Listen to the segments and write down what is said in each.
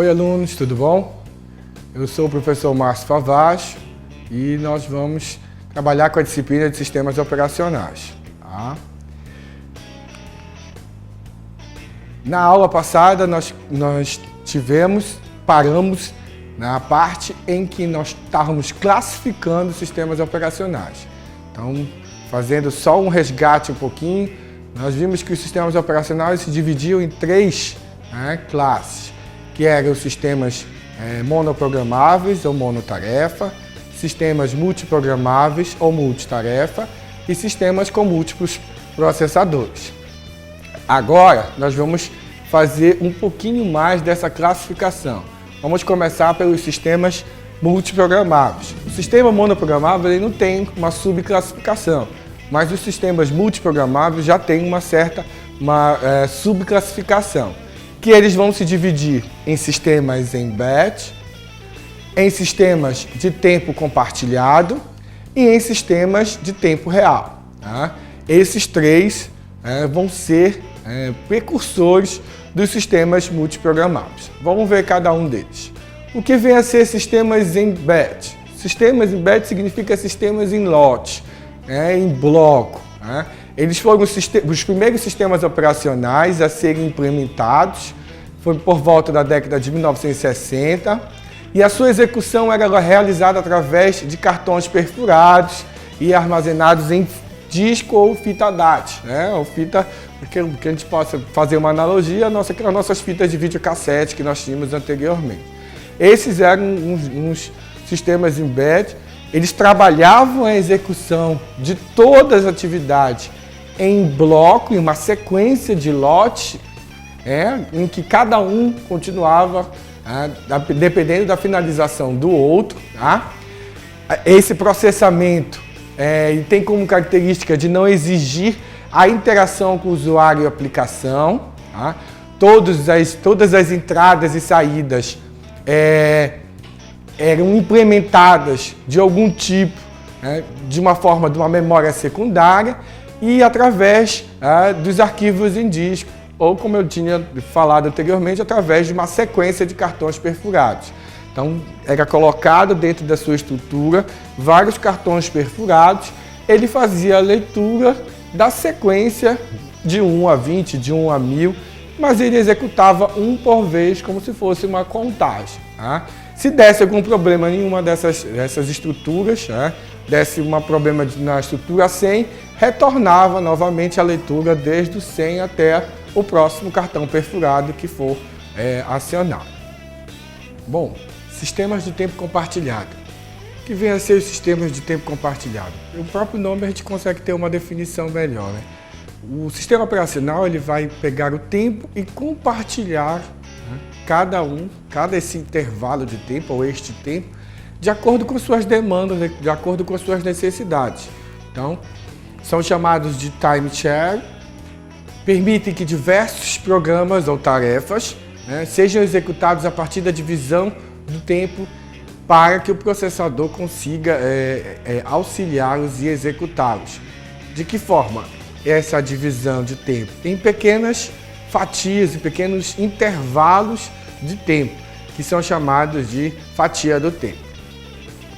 Oi alunos, tudo bom? Eu sou o professor Márcio Favaz e nós vamos trabalhar com a disciplina de sistemas operacionais. Tá? Na aula passada nós paramos na parte em que nós estávamos classificando sistemas operacionais. Então, fazendo só um resgate um pouquinho, nós vimos que os sistemas operacionais se dividiam em três classes, que eram os sistemas monoprogramáveis ou monotarefa, sistemas multiprogramáveis ou multitarefa e sistemas com múltiplos processadores. Agora, nós vamos fazer um pouquinho mais dessa classificação. Vamos começar pelos sistemas multiprogramáveis. O sistema monoprogramável ele não tem uma subclassificação, mas os sistemas multiprogramáveis já têm uma certa subclassificação, que eles vão se dividir em sistemas em batch, em sistemas de tempo compartilhado e em sistemas de tempo real. Tá? Esses três vão ser precursores dos sistemas multiprogramáveis. Vamos ver cada um deles. O que vem a ser sistemas em batch? Sistemas em batch significa sistemas em lote, em bloco. Eles foram os primeiros sistemas operacionais a serem implementados, foi por volta da década de 1960, e a sua execução era realizada através de cartões perfurados e armazenados em disco ou fita DAT, ou fita, que a gente possa fazer uma analogia, aquelas nossas fitas de videocassete que nós tínhamos anteriormente. Esses eram uns sistemas em batch. Eles trabalhavam a execução de todas as atividades em bloco, em uma sequência de lotes, em que cada um continuava dependendo da finalização do outro. Tá? Esse processamento tem como característica de não exigir a interação com o usuário e aplicação. Tá? Todas as entradas e saídas eram implementadas de algum tipo, de uma forma de uma memória secundária e através dos arquivos em disco, ou como eu tinha falado anteriormente, através de uma sequência de cartões perfurados. Então, era colocado dentro da sua estrutura vários cartões perfurados, ele fazia a leitura da sequência de 1 a 20, de 1 a 1000, mas ele executava um por vez, como se fosse uma contagem. Tá? Se desse algum problema em nenhuma dessas estruturas, desse um problema na estrutura 100, retornava novamente a leitura desde o 100 até o próximo cartão perfurado que for acionado. Bom, sistemas de tempo compartilhado. O que vem a ser os sistemas de tempo compartilhado? O próprio nome a gente consegue ter uma definição melhor. O sistema operacional ele vai pegar o tempo e compartilhar cada esse intervalo de tempo ou este tempo de acordo com suas demandas, de acordo com suas necessidades. Então, são chamados de time share, permitem que diversos programas ou tarefas sejam executados a partir da divisão do tempo para que o processador consiga auxiliá-los e executá-los. De que forma? Essa divisão de tempo tem pequenas fatias e pequenos intervalos de tempo, que são chamados de fatia do tempo.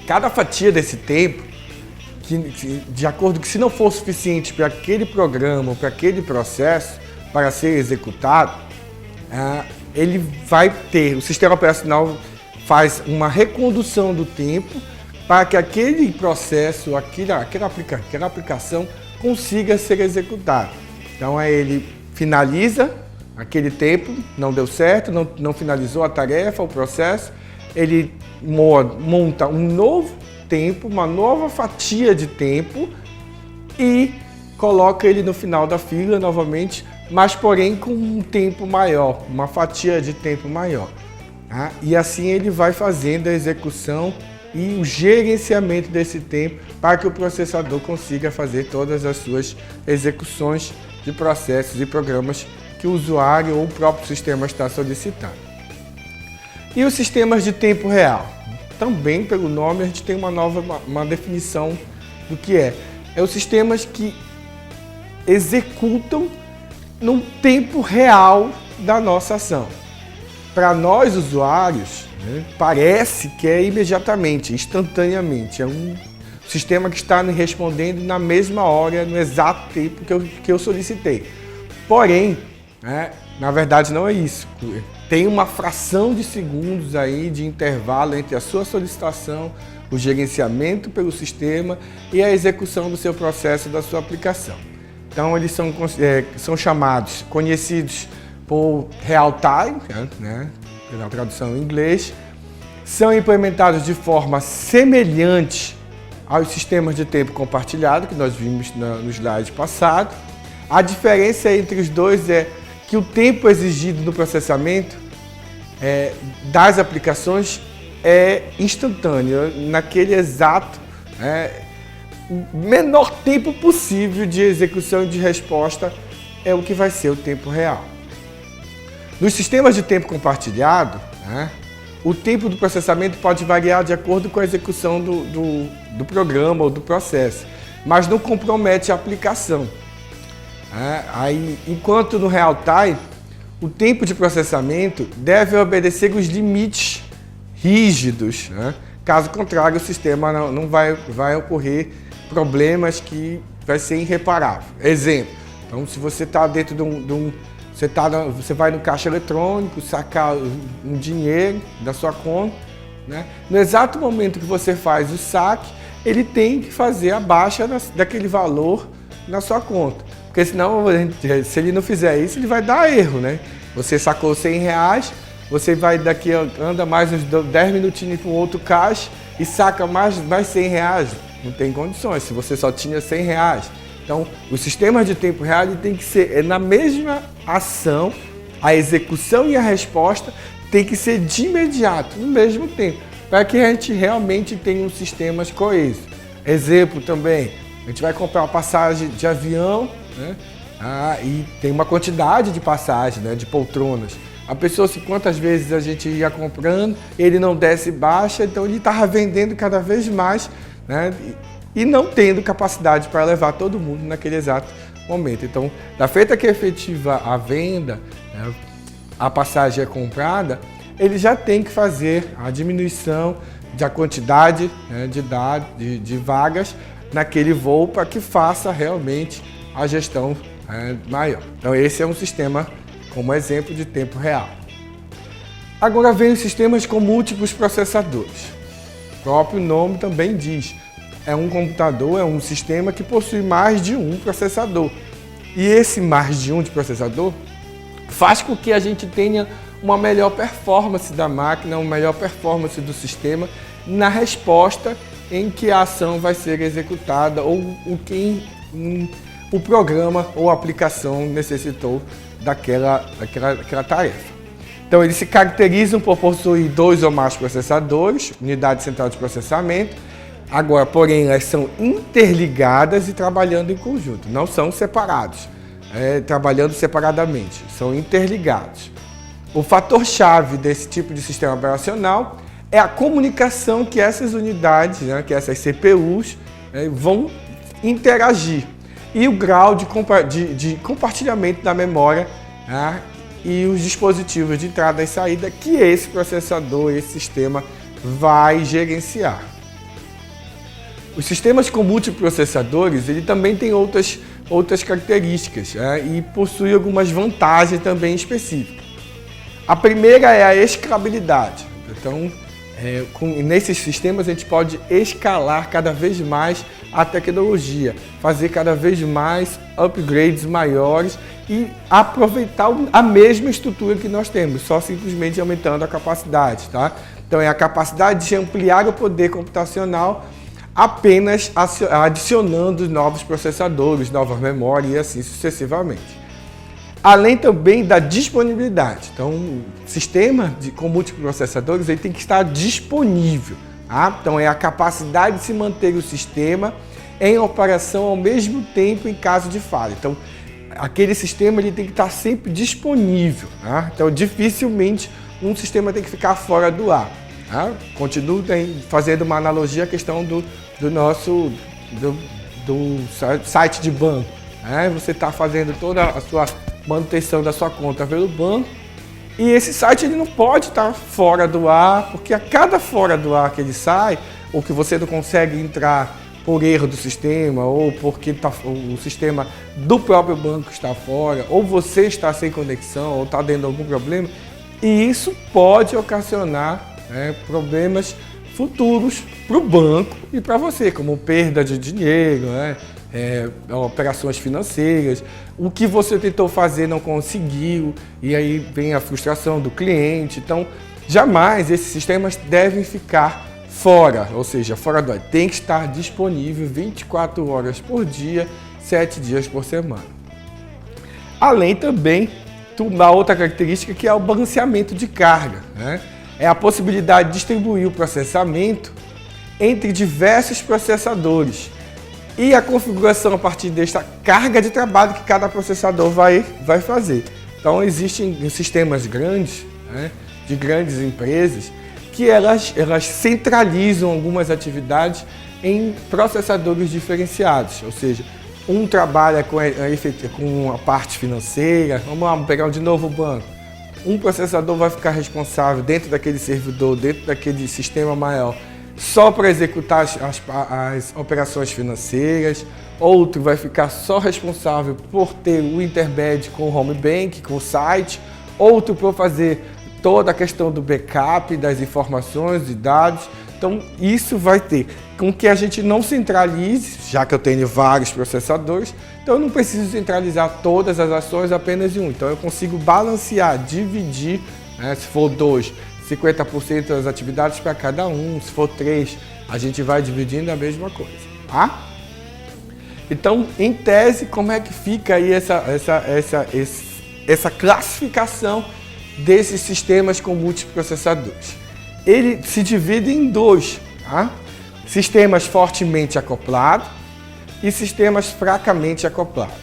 Cada fatia desse tempo, de acordo que se não for suficiente para aquele programa ou para aquele processo para ser executado, o sistema operacional faz uma recondução do tempo para que aquele processo, aquela aplicação consiga ser executado. Então ele finaliza aquele tempo, não deu certo, não finalizou a tarefa, o processo, ele monta um novo tempo, uma nova fatia de tempo e coloca ele no final da fila novamente, mas porém com um tempo maior, uma fatia de tempo maior. Tá? E assim ele vai fazendo a execução e o gerenciamento desse tempo para que o processador consiga fazer todas as suas execuções de processos e programas que o usuário ou o próprio sistema está solicitando. E os sistemas de tempo real? Também, pelo nome, a gente tem uma definição do que é. Os sistemas que executam no tempo real da nossa ação. para nós usuários, né, parece que é imediatamente, instantaneamente. É um sistema que está me respondendo na mesma hora, no exato tempo que eu solicitei. Porém, né, na verdade não é isso. Tem uma fração de segundos aí de intervalo entre a sua solicitação, o gerenciamento pelo sistema e a execução do seu processo, da sua aplicação. Então eles são chamados, conhecidos por real-time, né, pela tradução em inglês, são implementados de forma semelhante aos sistemas de tempo compartilhado que nós vimos no slide passado. A diferença entre os dois é que o tempo exigido no processamento das aplicações é instantâneo, naquele exato, o menor tempo possível de execução e de resposta é o que vai ser o tempo real. Nos sistemas de tempo compartilhado, o tempo do processamento pode variar de acordo com a execução do programa ou do processo, mas não compromete a aplicação. Enquanto no real-time, o tempo de processamento deve obedecer os limites rígidos. Caso contrário, o sistema não vai ocorrer problemas que vai ser irreparável. Exemplo, então se você está dentro você vai no caixa eletrônico, sacar um dinheiro da sua conta, né? No exato momento que você faz o saque, ele tem que fazer a baixa daquele valor na sua conta. Porque senão, se ele não fizer isso, ele vai dar erro, né? Você sacou R$100, você vai anda mais uns 10 minutinhos para um outro caixa e saca mais R$100. Não tem condições, se você só tinha R$100. Então, o sistema de tempo real ele tem que ser na mesma ação, a execução e a resposta tem que ser de imediato, no mesmo tempo, para que a gente realmente tenha um sistema coeso. Exemplo também, a gente vai comprar uma passagem de avião, né? E tem uma quantidade de passagens, né, de poltronas. A pessoa, quantas vezes a gente ia comprando, ele não desce baixa, então ele estava vendendo cada vez mais, né, e não tendo capacidade para levar todo mundo naquele exato momento. Então, da feita que é efetiva a venda, né, a passagem é comprada, ele já tem que fazer a diminuição da quantidade, né, de vagas naquele voo para que faça realmente a gestão maior. Então esse é um sistema como exemplo de tempo real. Agora vem os sistemas com múltiplos processadores. O próprio nome também diz, é um computador, é um sistema que possui mais de um processador. E esse mais de um de processador faz com que a gente tenha uma melhor performance da máquina, uma melhor performance do sistema na resposta em que a ação vai ser executada ou o programa ou a aplicação necessitou daquela tarefa. Então, eles se caracterizam por possuir 2 ou mais processadores, unidade central de processamento. Agora, porém, elas são interligadas e trabalhando em conjunto, não são separados, trabalhando separadamente, são interligados. O fator-chave desse tipo de sistema operacional é a comunicação que essas unidades, né, que essas CPUs, vão interagir e o grau de compartilhamento da memória, né, e os dispositivos de entrada e saída que esse processador, esse sistema vai gerenciar. Os sistemas com multiprocessadores, ele também tem outras características, e possui algumas vantagens também específicas. A primeira é a escalabilidade. Então, nesses sistemas a gente pode escalar cada vez mais a tecnologia, fazer cada vez mais upgrades maiores e aproveitar a mesma estrutura que nós temos, só simplesmente aumentando a capacidade, tá? Então é a capacidade de ampliar o poder computacional apenas adicionando novos processadores, novas memórias e assim sucessivamente. Além também da disponibilidade. Então, o sistema com multiprocessadores ele tem que estar disponível. Tá? Então, é a capacidade de se manter o sistema em operação ao mesmo tempo em caso de falha. Então, aquele sistema ele tem que estar sempre disponível. Tá? Então, dificilmente um sistema tem que ficar fora do ar. Tá? Continuo fazendo uma analogia à questão do nosso site de banco. Você está fazendo toda a sua manutenção da sua conta pelo banco E esse site ele não pode estar fora do ar, porque a cada fora do ar que ele sai, ou que você não consegue entrar por erro do sistema, ou porque o sistema do próprio banco está fora, ou você está sem conexão, ou está dando algum problema, e isso pode ocasionar problemas futuros para o banco e para você, como perda de dinheiro, operações financeiras, o que você tentou fazer não conseguiu, e aí vem a frustração do cliente. Então, jamais esses sistemas devem ficar fora, ou seja, fora do ar. Tem que estar disponível 24 horas por dia, 7 dias por semana. Além também da outra característica que é o balanceamento de carga, É a possibilidade de distribuir o processamento entre diversos processadores e a configuração a partir desta carga de trabalho que cada processador vai fazer. Então existem sistemas grandes, de grandes empresas, que elas centralizam algumas atividades em processadores diferenciados, ou seja, um trabalha com a parte financeira, vamos pegar de novo o banco. Um processador vai ficar responsável dentro daquele servidor, dentro daquele sistema maior, só para executar as operações financeiras. Outro vai ficar só responsável por ter o interbed com o home bank, com o site. Outro para fazer toda a questão do backup das informações e dados. Então, isso vai ter com que a gente não centralize, já que eu tenho vários processadores, então eu não preciso centralizar todas as ações apenas em um. Então, eu consigo balancear, dividir, se for 2, 50% das atividades para cada um, se for 3, a gente vai dividindo a mesma coisa, tá? Então, em tese, como é que fica aí essa classificação desses sistemas com multiprocessadores? Ele se divide em 2, tá? Sistemas fortemente acoplados e sistemas fracamente acoplados.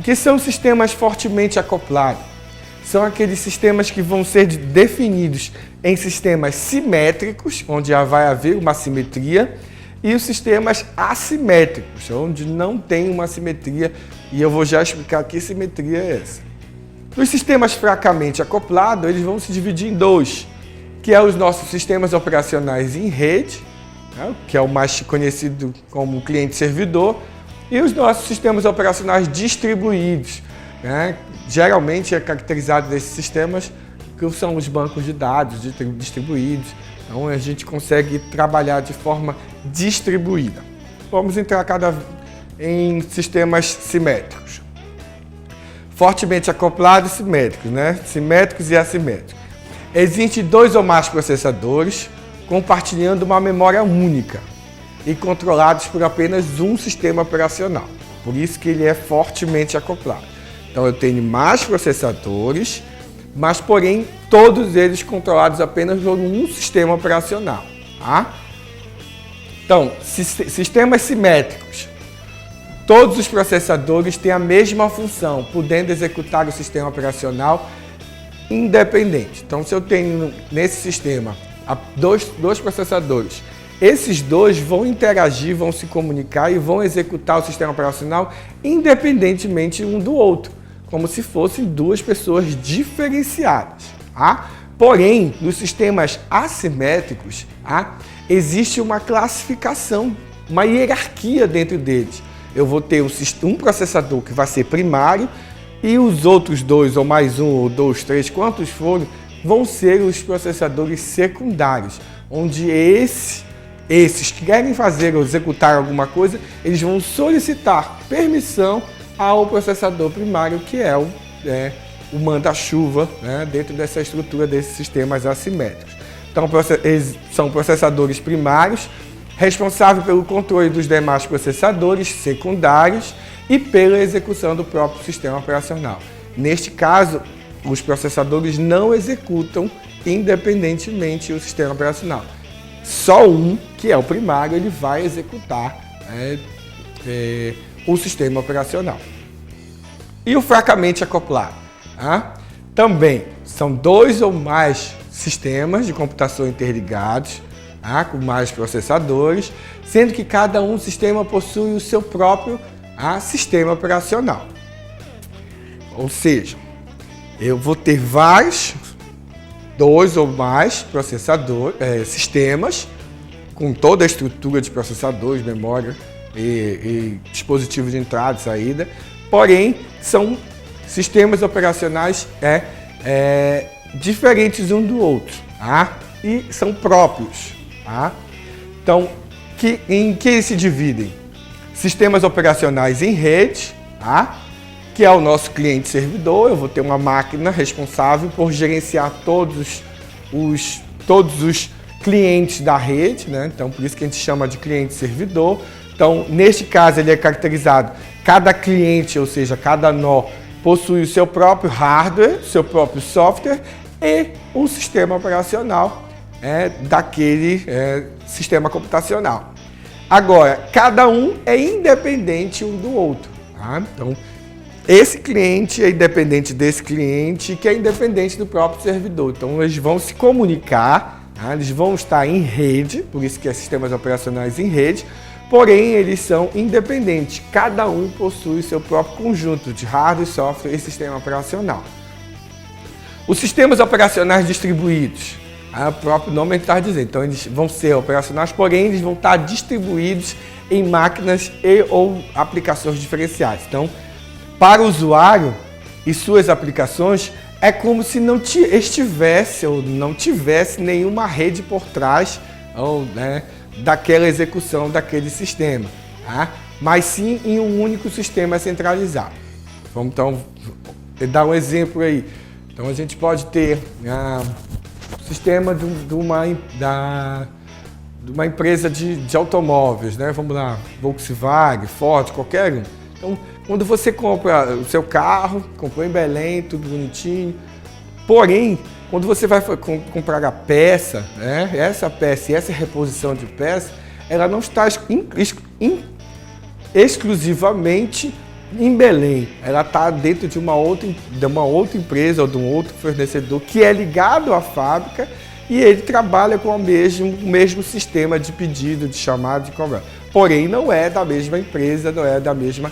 O que são sistemas fortemente acoplados? São aqueles sistemas que vão ser definidos em sistemas simétricos, onde vai haver uma simetria, e os sistemas assimétricos, onde não tem uma simetria, e eu vou já explicar que simetria é essa. Os sistemas fracamente acoplados, eles vão se dividir em 2, que é os nossos sistemas operacionais em rede, que é o mais conhecido como cliente-servidor, e os nossos sistemas operacionais distribuídos, geralmente é caracterizado desses sistemas que são os bancos de dados distribuídos. Então a gente consegue trabalhar de forma distribuída. Vamos entrar em sistemas simétricos. Fortemente acoplados e simétricos, simétricos e assimétricos. Existem 2 ou mais processadores compartilhando uma memória única e controlados por apenas um sistema operacional. Por isso que ele é fortemente acoplado. Então eu tenho mais processadores, mas porém todos eles controlados apenas por um sistema operacional. Tá? Então, sistemas simétricos. Todos os processadores têm a mesma função, podendo executar o sistema operacional independente. Então, se eu tenho nesse sistema dois processadores, esses 2 vão interagir, vão se comunicar e vão executar o sistema operacional independentemente um do outro, como se fossem 2 pessoas diferenciadas. Tá? Porém, nos sistemas assimétricos, existe uma classificação, uma hierarquia dentro deles. Eu vou ter um processador que vai ser primário e os outros 2, ou mais 1, ou 2, 3, quantos forem, vão ser os processadores secundários, onde esses que querem fazer ou executar alguma coisa, eles vão solicitar permissão ao processador primário, que é o manda-chuva, dentro dessa estrutura desses sistemas assimétricos. Então, são processadores primários, responsáveis pelo controle dos demais processadores secundários e pela execução do próprio sistema operacional. Neste caso, os processadores não executam independentemente o sistema operacional. Só um, que é o primário, ele vai executar o sistema operacional. E o fracamente acoplado? Também são 2 ou mais sistemas de computação interligados, com mais processadores, sendo que cada sistema possui o seu próprio sistema operacional. Ou seja, eu vou ter vários 2 ou mais sistemas, com toda a estrutura de processadores, memória e dispositivo de entrada e saída, porém são sistemas operacionais diferentes um do outro, tá? E são próprios. Tá? Então, em que eles se dividem? Sistemas operacionais em rede, tá? Que é o nosso cliente-servidor. Eu vou ter uma máquina responsável por gerenciar todos os clientes da rede, né? Então, por isso que a gente chama de cliente-servidor. Então, neste caso, ele é caracterizado, cada cliente, ou seja, cada nó, possui o seu próprio hardware, seu próprio software e um sistema operacional daquele sistema computacional. Agora, cada um é independente um do outro. Tá? Então, esse cliente é independente desse cliente, que é independente do próprio servidor. Então, eles vão se comunicar, tá? Eles vão estar em rede, por isso que é sistemas operacionais em rede, porém, eles são independentes. Cada um possui seu próprio conjunto de hardware, software e sistema operacional. Os sistemas operacionais distribuídos, o próprio nome está dizendo, então eles vão ser operacionais, porém eles vão estar distribuídos em máquinas e ou aplicações diferenciais. Então, para o usuário e suas aplicações, é como se não estivesse ou não tivesse nenhuma rede por trás ou, daquela execução daquele sistema, tá? Mas sim em um único sistema centralizado. Vamos então dar um exemplo aí. Então a gente pode ter o sistema de uma empresa de automóveis, né? Vamos lá, Volkswagen, Ford, qualquer um. Então, quando você compra o seu carro, comprou em Belém, tudo bonitinho, porém, quando você vai comprar a peça, essa peça e essa reposição de peça, ela não está exclusivamente em Belém. Ela está dentro de uma outra empresa ou de um outro fornecedor que é ligado à fábrica e ele trabalha com o mesmo sistema de pedido, de chamada, de cobrança. Porém, não é da mesma empresa, não é da mesmo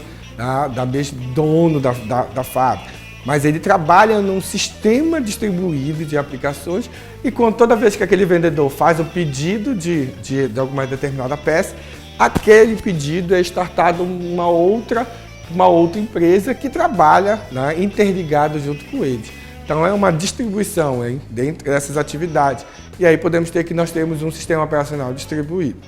dono da fábrica. Mas ele trabalha num sistema distribuído de aplicações e toda vez que aquele vendedor faz o pedido de alguma determinada peça, aquele pedido é startado uma outra empresa que trabalha interligado junto com ele. Então é uma distribuição dentro dessas atividades. E aí podemos ter que nós temos um sistema operacional distribuído.